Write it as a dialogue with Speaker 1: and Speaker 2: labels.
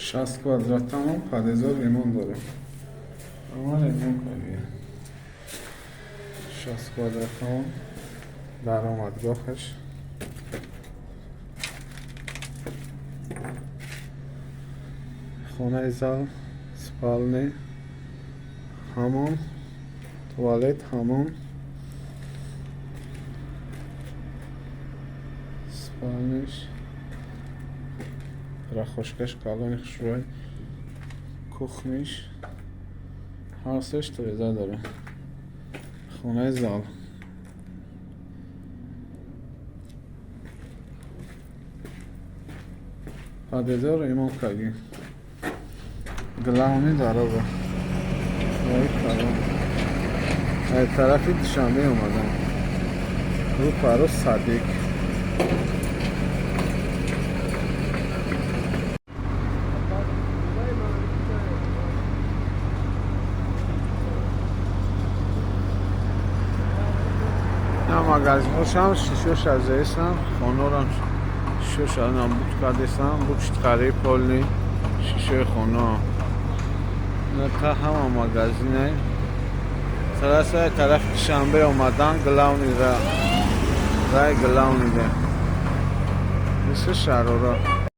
Speaker 1: 60 kvadrat tamam. Padezor limon داره. اما لیمون کاریه 60 kvadrat tamam. درآمدگاهش خونه زال، spalny، hamam، tualet، hamam، spalnyش رخوشکش کالونی شوی کوخنیش هاستش تریزه داره خونه زال پادزار ایمان کگی گلاونی داره با وای کالون ای طرفی دشنبه اومدم رو پارو صدیق magazin şişoş azaysan xonoram şişoş anam butqadesam buçtqari polni şişe xono ta hama magazinay sarasa taraf shanbe omadan glavni ra glavni de mise sharora